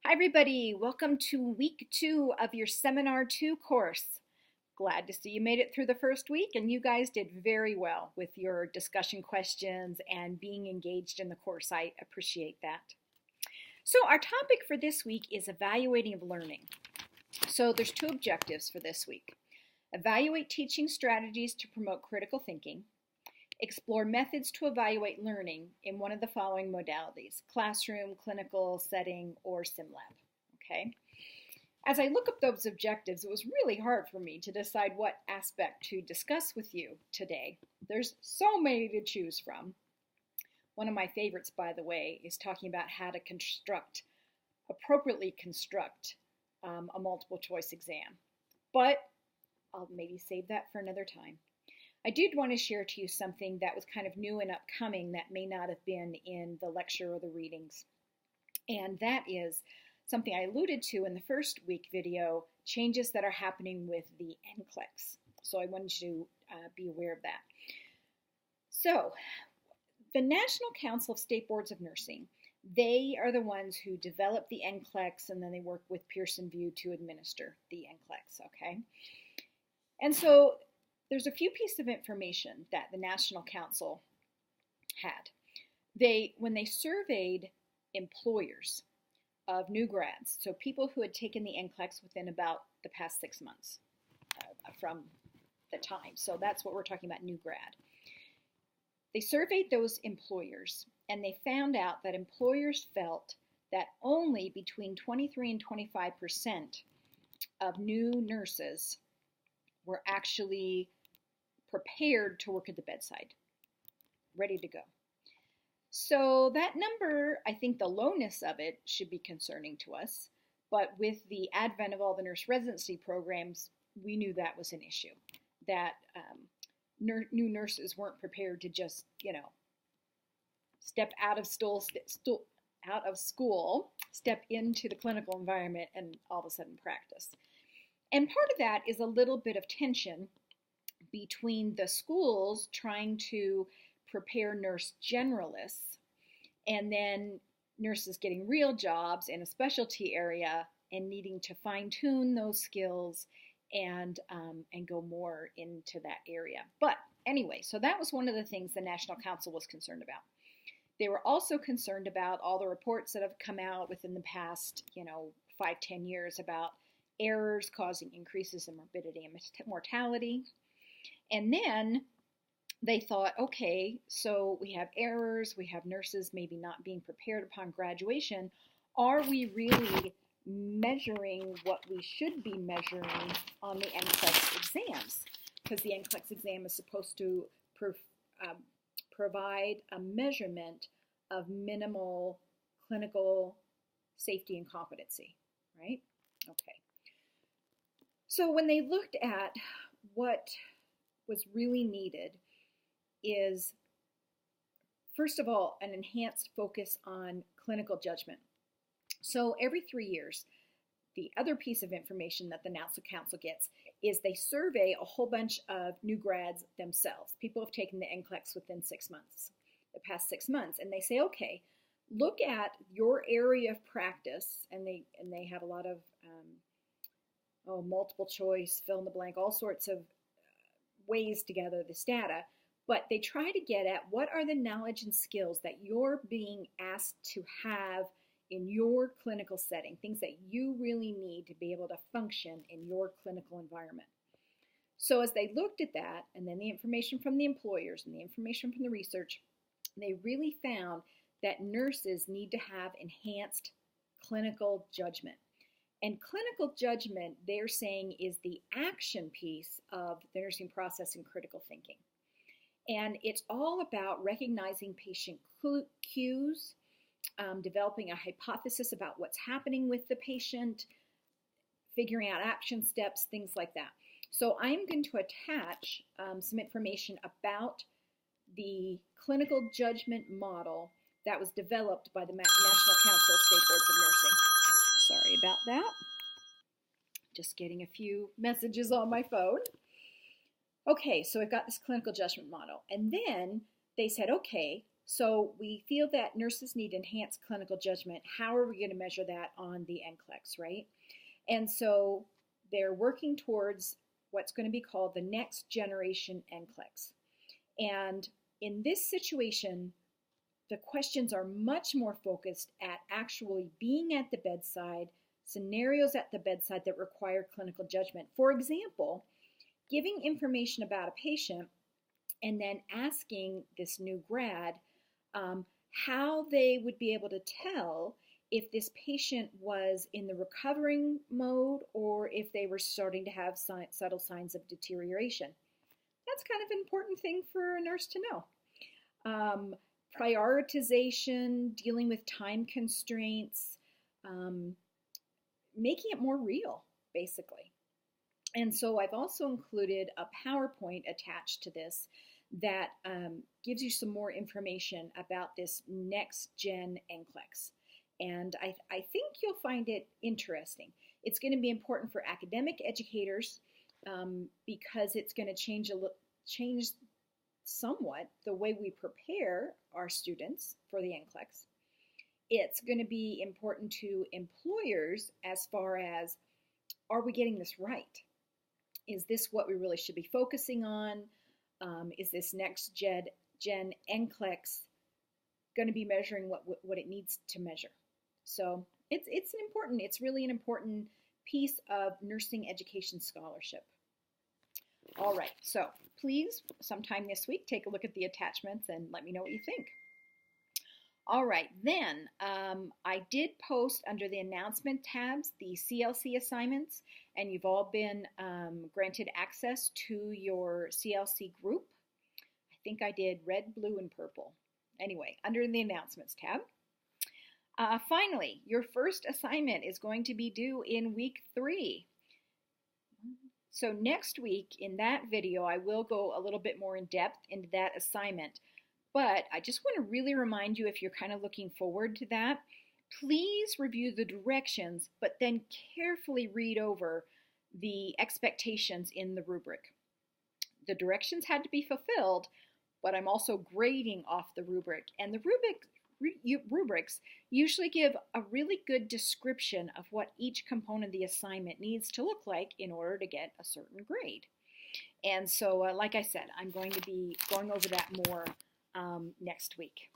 Hi everybody, welcome to week 2 of your Seminar 2 course. Glad to see you made it through the first week and you guys did very well with your discussion questions and being engaged in the course. I appreciate that. So our topic for this week is evaluating of learning. So there's 2 objectives for this week. Evaluate teaching strategies to promote critical thinking. Explore methods to evaluate learning in one of the following modalities: classroom, clinical setting, or SimLab. Okay. As I look up those objectives, it was really hard for me to decide what aspect to discuss with you today. There's so many to choose from. One of my favorites, by the way, is talking about how to appropriately construct a multiple choice exam. But I'll maybe save that for another time. I did want to share to you something that was kind of new and upcoming that may not have been in the lecture or the readings. And that is something I alluded to in the first week video, changes that are happening with the NCLEX. So I wanted you to be aware of that. So the National Council of State Boards of Nursing, they are the ones who develop the NCLEX, and then they work with Pearson VUE to administer the NCLEX, okay? And so there's a few pieces of information that the National Council had. When they surveyed employers of new grads, so people who had taken the NCLEX within about the past 6 months from the time, so that's what we're talking about, new grad. They surveyed those employers, and they found out that employers felt that only between 23 and 25% of new nurses were actually prepared to work at the bedside, ready to go. So that number, I think the lowness of it should be concerning to us, but with the advent of all the nurse residency programs, we knew that was an issue, that new nurses weren't prepared to just, step out of school, step into the clinical environment, and all of a sudden practice. And part of that is a little bit of tension between the schools trying to prepare nurse generalists and then nurses getting real jobs in a specialty area and needing to fine-tune those skills and go more into that area. But anyway, so that was one of the things the National Council was concerned about. They were also concerned about all the reports that have come out within the past, 5-10 years about errors causing increases in morbidity and mortality. And then they thought, okay, so we have errors, we have nurses maybe not being prepared upon graduation. Are we really measuring what we should be measuring on the NCLEX exams? Because the NCLEX exam is supposed to provide a measurement of minimal clinical safety and competency, right? Okay. So when they looked at what was really needed is, first of all, an enhanced focus on clinical judgment. So every 3 years, the other piece of information that the National Council gets is they survey a whole bunch of new grads themselves. People have taken the NCLEX within 6 months, the past 6 months, and they say, okay, look at your area of practice, and they have a lot of multiple choice, fill in the blank, all sorts of ways to gather this data, but they try to get at what are the knowledge and skills that you're being asked to have in your clinical setting, things that you really need to be able to function in your clinical environment. So as they looked at that, and then the information from the employers and the information from the research, they really found that nurses need to have enhanced clinical judgment. And clinical judgment, they're saying, is the action piece of the nursing process in critical thinking. And it's all about recognizing patient cues, developing a hypothesis about what's happening with the patient, figuring out action steps, things like that. So I'm going to attach some information about the clinical judgment model that was developed by the National Council of State Boards of Nursing. Sorry about that. Just getting a few messages on my phone. Okay, so I've got this clinical judgment model. And then they said, okay, So we feel that nurses need enhanced clinical judgment. How are we going to measure that on the NCLEX, right? And so they're working towards what's going to be called the next generation NCLEX. And in this situation, the questions are much more focused at actually being at the bedside, scenarios at the bedside that require clinical judgment. For example, giving information about a patient and then asking this new grad how they would be able to tell if this patient was in the recovering mode or if they were starting to have subtle signs of deterioration. That's kind of an important thing for a nurse to know. Prioritization, dealing with time constraints, making it more real, basically. And so I've also included a PowerPoint attached to this that gives you some more information about this next gen NCLEX. And I think you'll find it interesting. It's going to be important for academic educators because it's going to change somewhat the way we prepare our students for the NCLEX. It's going to be important to employers as far as, are we getting this right? Is this what we really should be focusing on? Is this next gen NCLEX going to be measuring what it needs to measure? So it's really an important piece of nursing education scholarship. All right, so please, sometime this week, take a look at the attachments and let me know what you think. All right, then I did post under the announcement tabs the CLC assignments, and you've all been granted access to your CLC group. I think I did red, blue, and purple. Anyway, under the announcements tab. Finally, your first assignment is going to be due in week 3. So next week in that video, I will go a little bit more in depth into that assignment. But I just want to really remind you, if you're kind of looking forward to that, please review the directions, but then carefully read over the expectations in the rubric. The directions had to be fulfilled, but I'm also grading off the rubric. And the rubrics usually give a really good description of what each component of the assignment needs to look like in order to get a certain grade. And so, like I said, I'm going to be going over that more next week.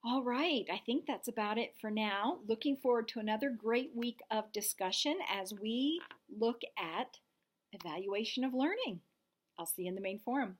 All right, I think that's about it for now. Looking forward to another great week of discussion as we look at evaluation of learning. I'll see you in the main forum.